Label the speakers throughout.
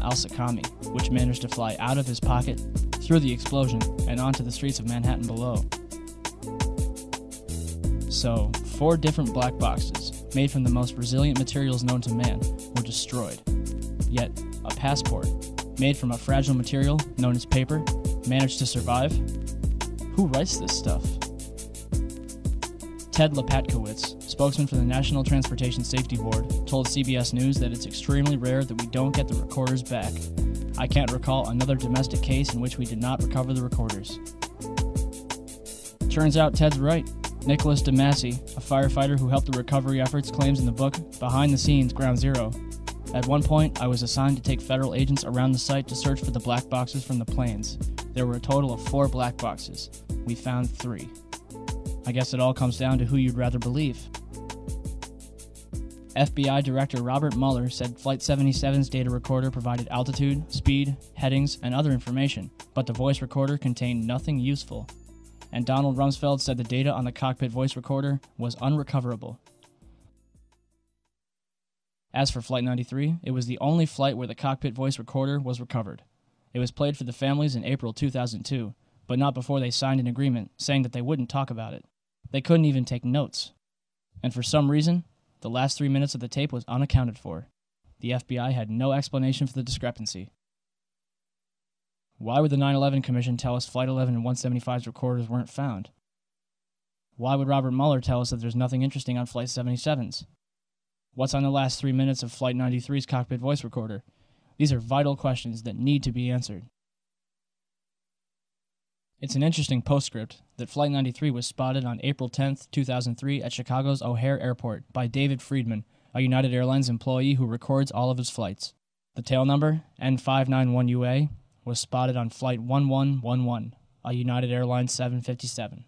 Speaker 1: al-Sakami, which managed to fly out of his pocket, through the explosion, and onto the streets of Manhattan below. So, 4 different black boxes, made from the most resilient materials known to man, were destroyed. Yet, a passport, made from a fragile material known as paper, managed to survive? Who writes this stuff? Ted Lepatkowitz, spokesman for the National Transportation Safety Board, told CBS News that it's extremely rare that we don't get the recorders back. I can't recall another domestic case in which we did not recover the recorders. Turns out Ted's right. Nicholas DeMasi, a firefighter who helped the recovery efforts, claims in the book, Behind the Scenes, Ground Zero, "At one point, I was assigned to take federal agents around the site to search for the black boxes from the planes. There were a total of 4 black boxes. We found 3. I guess it all comes down to who you'd rather believe." FBI Director Robert Mueller said Flight 77's data recorder provided altitude, speed, headings, and other information, but the voice recorder contained nothing useful. And Donald Rumsfeld said the data on the cockpit voice recorder was unrecoverable. As for Flight 93, it was the only flight where the cockpit voice recorder was recovered. It was played for the families in April 2002, but not before they signed an agreement saying that they wouldn't talk about it. They couldn't even take notes. And for some reason, the last 3 minutes of the tape was unaccounted for. The FBI had no explanation for the discrepancy. Why would the 9/11 Commission tell us Flight 11 and 175's recorders weren't found? Why would Robert Mueller tell us that there's nothing interesting on Flight 77's? What's on the last 3 minutes of Flight 93's cockpit voice recorder? These are vital questions that need to be answered. It's an interesting postscript that Flight 93 was spotted on April 10, 2003 at Chicago's O'Hare Airport by David Friedman, a United Airlines employee who records all of his flights. The tail number, N591UA, was spotted on Flight 1111, a United Airlines 757.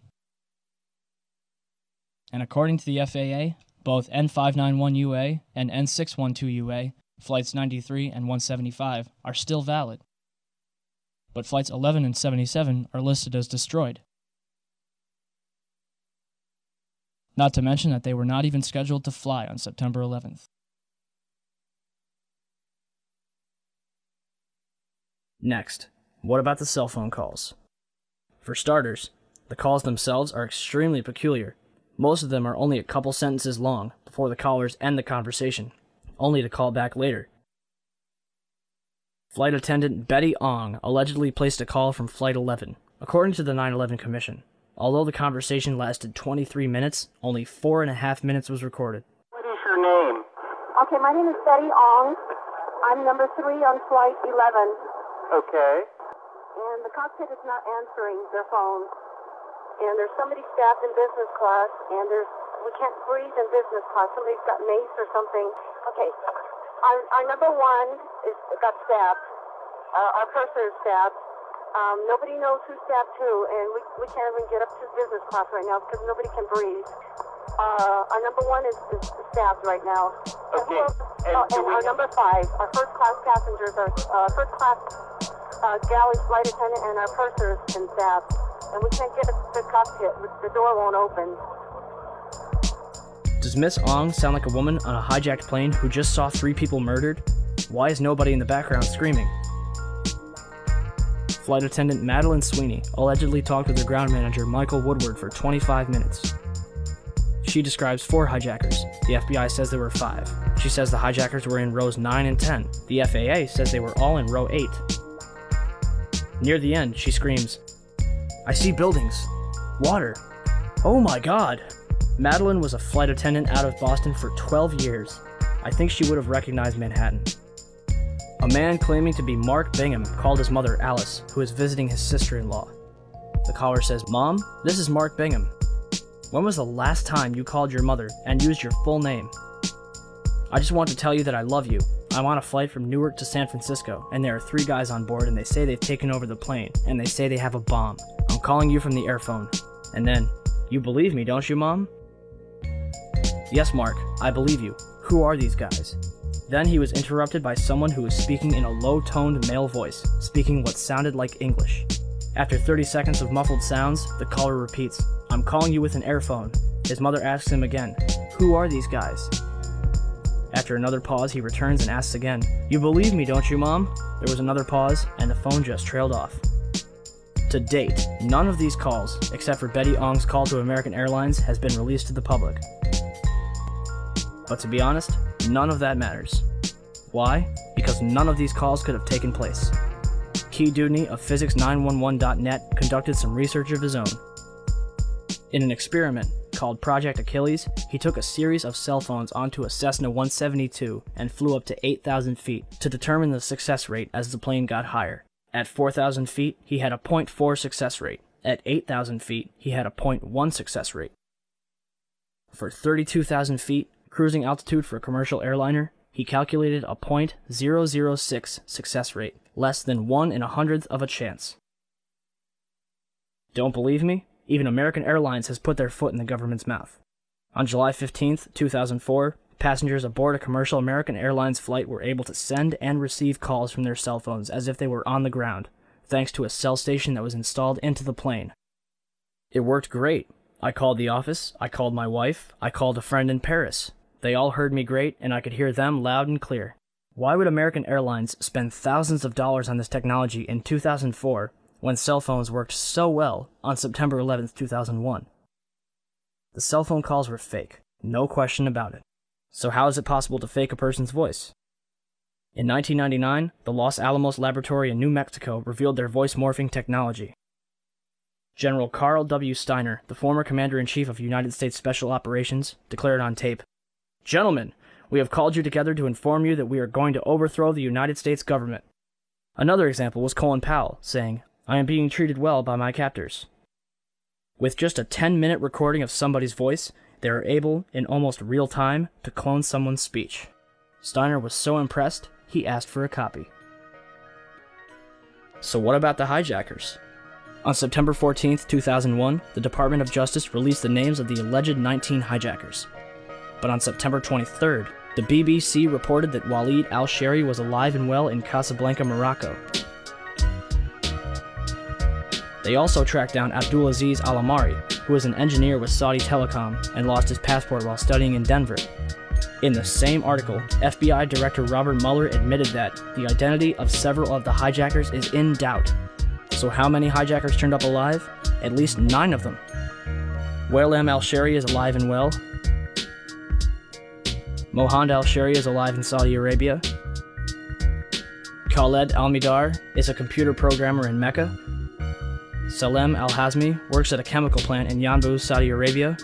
Speaker 1: And according to the FAA, both N591UA and N612UA, Flights 93 and 175, are still valid. But Flights 11 and 77 are listed as destroyed. Not to mention that they were not even scheduled to fly on September 11th. Next, what about the cell phone calls? For starters, the calls themselves are extremely peculiar. Most of them are only a couple sentences long before the callers end the conversation, only to call back later. Flight attendant Betty Ong allegedly placed a call from Flight 11. According to the 9/11 Commission, although the conversation lasted 23 minutes, only 4.5 minutes was recorded.
Speaker 2: What is your name?
Speaker 3: Okay, my name is Betty Ong. I'm number 3 on Flight 11.
Speaker 2: Okay.
Speaker 3: And the cockpit is not answering their phone. And there's somebody stabbed in business class, and we can't breathe in business class. Somebody's got mace or something. Okay. Our number 1 got stabbed. Our purser is stabbed. Nobody knows who stabbed who, and we can't even get up to business class right now because nobody can breathe. Our number 1 is stabbed right now.
Speaker 2: Okay.
Speaker 3: And our number 5, our first class passengers, our first class galley flight attendant and our purser has been stabbed. And we can't get to the cockpit. The door won't open.
Speaker 1: Does Miss Ong sound like a woman on a hijacked plane who just saw 3 people murdered? Why is nobody in the background screaming? Flight attendant Madeline Sweeney allegedly talked with her ground manager Michael Woodward for 25 minutes. She describes 4 hijackers. The FBI says there were 5. She says the hijackers were in rows 9 and 10. The FAA says they were all in row 8. Near the end, she screams, "I see buildings. Water. Oh my God." Madeline was a flight attendant out of Boston for 12 years. I think she would have recognized Manhattan. A man claiming to be Mark Bingham called his mother Alice, who is visiting his sister-in-law. The caller says, "Mom, this is Mark Bingham. When was the last time you called your mother and used your full name? I just want to tell you that I love you. I'm on a flight from Newark to San Francisco, and there are 3 guys on board, and they say they've taken over the plane, and they say they have a bomb. I'm calling you from the airphone." And then, "You believe me, don't you, Mom?" "Yes, Mark, I believe you. Who are these guys?" Then he was interrupted by someone who was speaking in a low-toned male voice, speaking what sounded like English. After 30 seconds of muffled sounds, the caller repeats, "I'm calling you with an airphone." His mother asks him again, "Who are these guys?" After another pause, he returns and asks again, "You believe me, don't you, Mom?" There was another pause, and the phone just trailed off. To date, none of these calls, except for Betty Ong's call to American Airlines, has been released to the public. But to be honest, none of that matters. Why? Because none of these calls could have taken place. Key Dudney of Physics911.net conducted some research of his own. In an experiment called Project Achilles, he took a series of cell phones onto a Cessna 172 and flew up to 8,000 feet to determine the success rate as the plane got higher. At 4,000 feet, he had a 0.4 success rate. At 8,000 feet, he had a 0.1 success rate. For 32,000 feet, cruising altitude for a commercial airliner, he calculated a 0.006 success rate, less than 1 in 100th of a chance. Don't believe me? Even American Airlines has put their foot in the government's mouth. On July 15, 2004, passengers aboard a commercial American Airlines flight were able to send and receive calls from their cell phones as if they were on the ground, thanks to a cell station that was installed into the plane. It worked great. I called the office, I called my wife, I called a friend in Paris. They all heard me great, and I could hear them loud and clear. Why would American Airlines spend thousands of dollars on this technology in 2004 when cell phones worked so well on September 11, 2001? The cell phone calls were fake, no question about it. So how is it possible to fake a person's voice? In 1999, the Los Alamos Laboratory in New Mexico revealed their voice morphing technology. General Carl W. Steiner, the former Commander-in-Chief of United States Special Operations, declared on tape, "Gentlemen, we have called you together to inform you that we are going to overthrow the United States government." Another example was Colin Powell, saying, "I am being treated well by my captors." With just a 10-minute recording of somebody's voice, they are able, in almost real time, to clone someone's speech. Steiner was so impressed, he asked for a copy. So what about the hijackers? On September 14, 2001, the Department of Justice released the names of the alleged 19 hijackers. But on September 23rd, the BBC reported that Walid al-Shehri was alive and well in Casablanca, Morocco. They also tracked down Abdulaziz Al-Amari, who was an engineer with Saudi Telecom and lost his passport while studying in Denver. In the same article, FBI Director Robert Mueller admitted that the identity of several of the hijackers is in doubt. So how many hijackers turned up alive? At least 9 of them. Wael al-Shehri is alive and well. Mohand al-Shehri is alive in Saudi Arabia. Khaled al-Midar is a computer programmer in Mecca. Salem al-Hazmi works at a chemical plant in Yanbu, Saudi Arabia.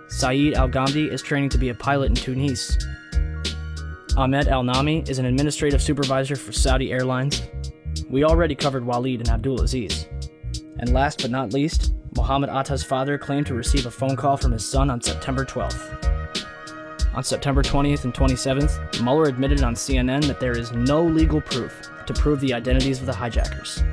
Speaker 1: Saeed al-Ghamdi is training to be a pilot in Tunis. Ahmed al-Nami is an administrative supervisor for Saudi Airlines. We already covered Walid and Abdulaziz. And last but not least, Mohammed Atta's father claimed to receive a phone call from his son on September 12th. On September 20th and 27th, Mueller admitted on CNN that there is no legal proof to prove the identities of the hijackers.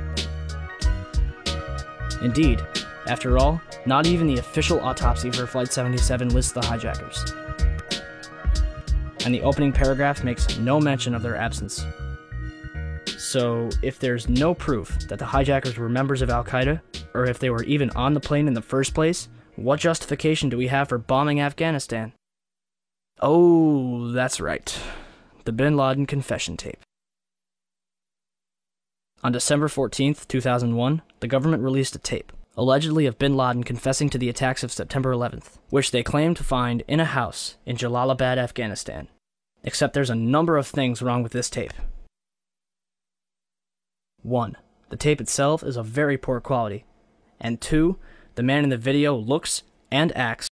Speaker 1: Indeed, after all, not even the official autopsy for Flight 77 lists the hijackers. And the opening paragraph makes no mention of their absence. So, if there's no proof that the hijackers were members of Al-Qaeda, or if they were even on the plane in the first place, what justification do we have for bombing Afghanistan? Oh, that's right. The Bin Laden confession tape. On December 14th, 2001, the government released a tape, allegedly of Bin Laden confessing to the attacks of September 11th, which they claimed to find in a house in Jalalabad, Afghanistan. Except there's a number of things wrong with this tape. 1. The tape itself is of very poor quality. And 2. The man in the video looks and acts